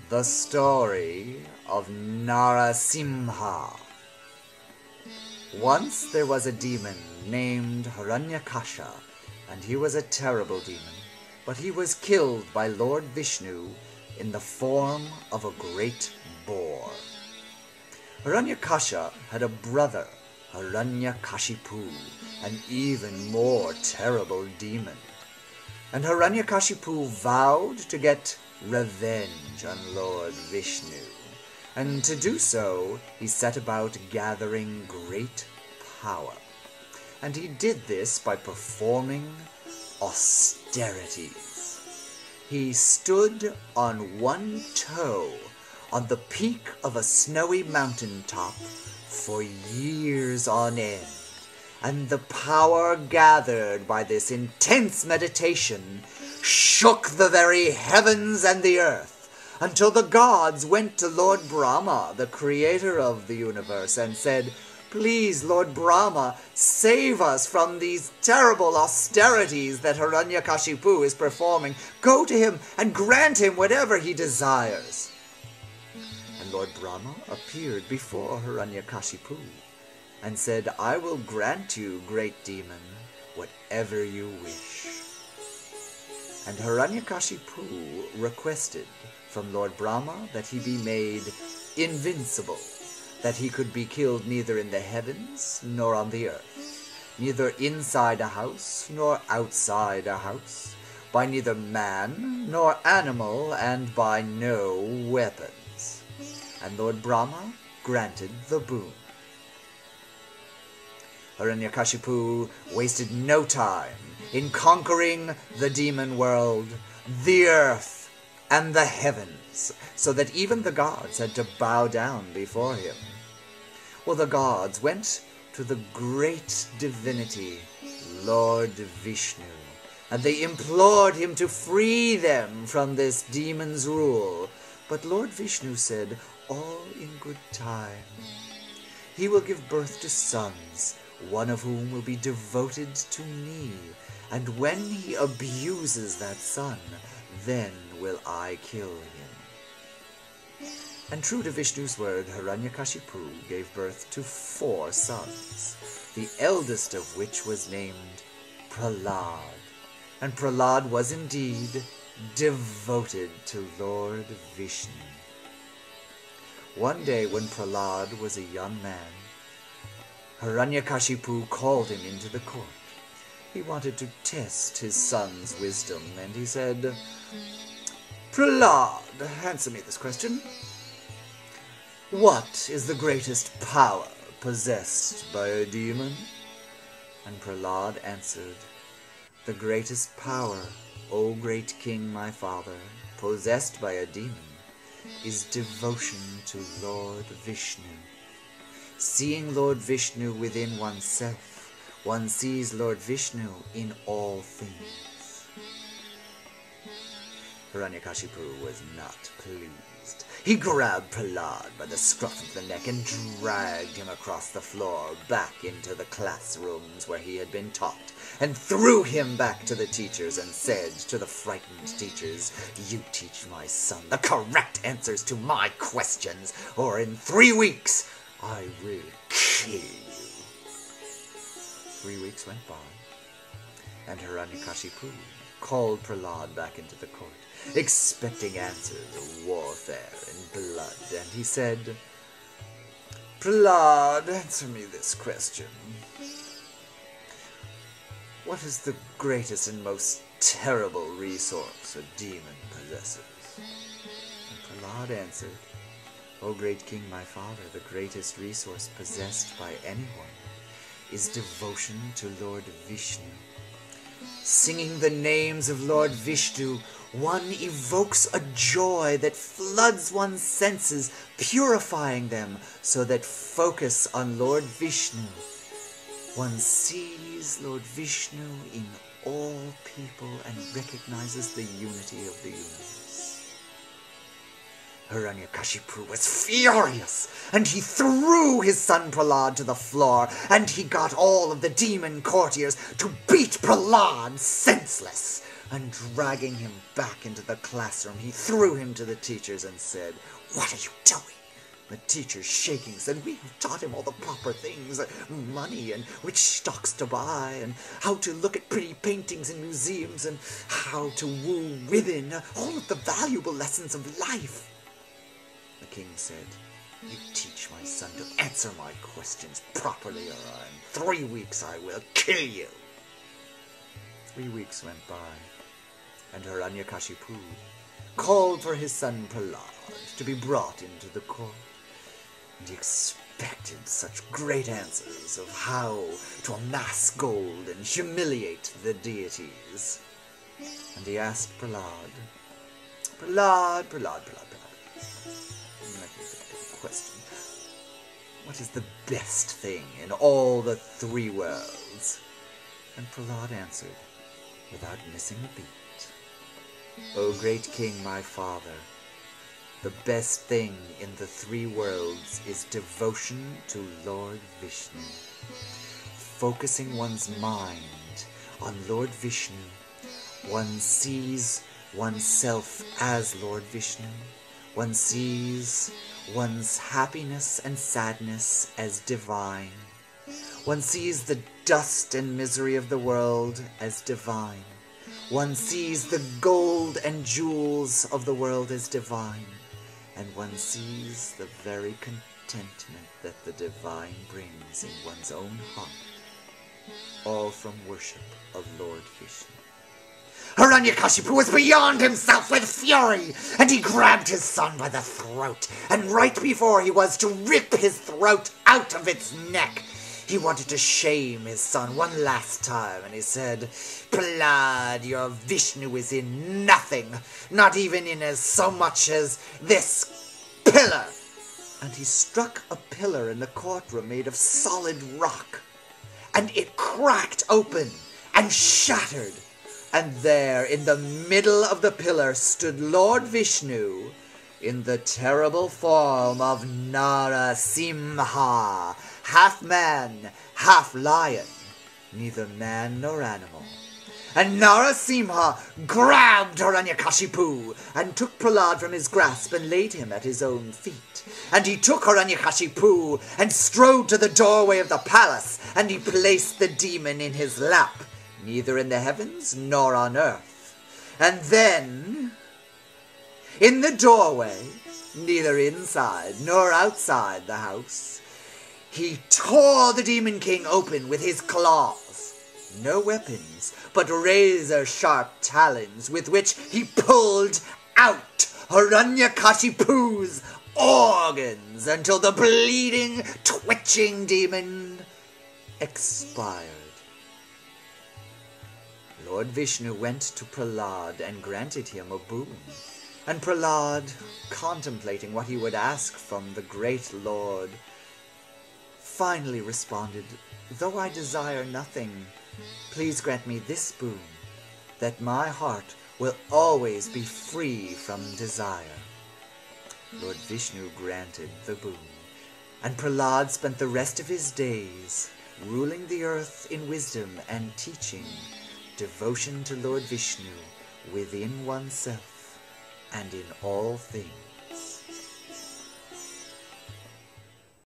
The Story of Narasimha. Once there was a demon named Hiranyakasha, and he was a terrible demon, but he was killed by Lord Vishnu in the form of a great boar. Hiranyakasha had a brother, Hiranyakashipu, an even more terrible demon. And Hiranyakashipu vowed to get revenge on Lord Vishnu, and to do so he set about gathering great power. And he did this by performing austerities. He stood on one toe on the peak of a snowy mountain top for years on end, and the power gathered by this intense meditation shook the very heavens and the earth, until the gods went to Lord Brahma, the creator of the universe, and said, "Please, Lord Brahma, save us from these terrible austerities that Hiranyakashipu is performing. Go to him and grant him whatever he desires." And Lord Brahma appeared before Hiranyakashipu and said, "I will grant you, great demon, whatever you wish." And Hiranyakashipu requested from Lord Brahma that he be made invincible, that he could be killed neither in the heavens nor on the earth, neither inside a house nor outside a house, by neither man nor animal, and by no weapons. And Lord Brahma granted the boon. Hiranyakashipu wasted no time in conquering the demon world, the earth, and the heavens, so that even the gods had to bow down before him. Well, the gods went to the great divinity, Lord Vishnu, and they implored him to free them from this demon's rule. But Lord Vishnu said, "All in good time. He will give birth to sons, one of whom will be devoted to me, and when he abuses that son, then will I kill him." And true to Vishnu's word, Hiranyakashipu gave birth to 4 sons, the eldest of which was named Prahlad. And Prahlad was indeed devoted to Lord Vishnu. One day when Prahlad was a young man, Hiranyakashipu called him into the court. He wanted to test his son's wisdom, and he said, "Prahlad, answer me this question. What is the greatest power possessed by a demon?" And Prahlad answered, "The greatest power, O great king my father, possessed by a demon, is devotion to Lord Vishnu. Seeing Lord Vishnu within oneself, one sees Lord Vishnu in all things." Hiranyakashipu was not pleased. He grabbed Prahlad by the scruff of the neck and dragged him across the floor back into the classrooms where he had been taught, and threw him back to the teachers and said to the frightened teachers, "You teach my son the correct answers to my questions, or in 3 weeks I will kill you." 3 weeks went by, and Hiranyakashipu called Prahlad back into the court, expecting answers of warfare and blood, and he said, "Prahlad, answer me this question. What is the greatest and most terrible resource a demon possesses?" And Prahlad answered, "O great king, my father, the greatest resource possessed by anyone is devotion to Lord Vishnu. Singing the names of Lord Vishnu, one evokes a joy that floods one's senses, purifying them, so that focus on Lord Vishnu. One sees Lord Vishnu in all people and recognizes the unity of the universe." Hiranyakashipu was furious, and he threw his son Prahlad to the floor, and he got all of the demon courtiers to beat Prahlad senseless. and dragging him back into the classroom, he threw him to the teachers and said, "What are you doing?" The teachers, shaking, said, "We have taught him all the proper things, money and which stocks to buy, and how to look at pretty paintings in museums, and how to woo women, all of the valuable lessons of life." The king said, "You teach my son to answer my questions properly, or in 3 weeks I will kill you." 3 weeks went by, and Hiranyakashipu called for his son Prahlad to be brought into the court. And he expected such great answers of how to amass gold and humiliate the deities. And he asked Prahlad, Prahlad, let me think of a question. What is the best thing in all the 3 worlds? And Prahlad answered, without missing a beat, "O great king, my father, the best thing in the 3 worlds is devotion to Lord Vishnu. Focusing one's mind on Lord Vishnu, one sees oneself as Lord Vishnu. One sees one's happiness and sadness as divine. One sees the dust and misery of the world as divine. One sees the gold and jewels of the world as divine. And one sees the very contentment that the divine brings in one's own heart, all from worship of Lord Vishnu." Hiranyakashipu was beyond himself with fury, and he grabbed his son by the throat, and right before he was to rip his throat out of its neck, he wanted to shame his son one last time, and he said, "Prahlad, your Vishnu is in nothing, not even in as so much as this pillar." And he struck a pillar in the courtroom made of solid rock, and it cracked open and shattered. And there, in the middle of the pillar, stood Lord Vishnu in the terrible form of Narasimha, half man, half lion, neither man nor animal. And Narasimha grabbed Hiranyakashipu and took Prahlad from his grasp and laid him at his own feet. And he took Hiranyakashipu and strode to the doorway of the palace, and he placed the demon in his lap, neither in the heavens nor on earth. And then, in the doorway, neither inside nor outside the house, he tore the Demon King open with his claws. No weapons, but razor-sharp talons with which he pulled out Hiranyakashipu's organs until the bleeding, twitching demon expired. Lord Vishnu went to Prahlad and granted him a boon. And Prahlad, contemplating what he would ask from the great Lord, finally responded, "Though I desire nothing, please grant me this boon, that my heart will always be free from desire." Lord Vishnu granted the boon, and Prahlad spent the rest of his days ruling the earth in wisdom and teaching devotion to Lord Vishnu within oneself and in all things.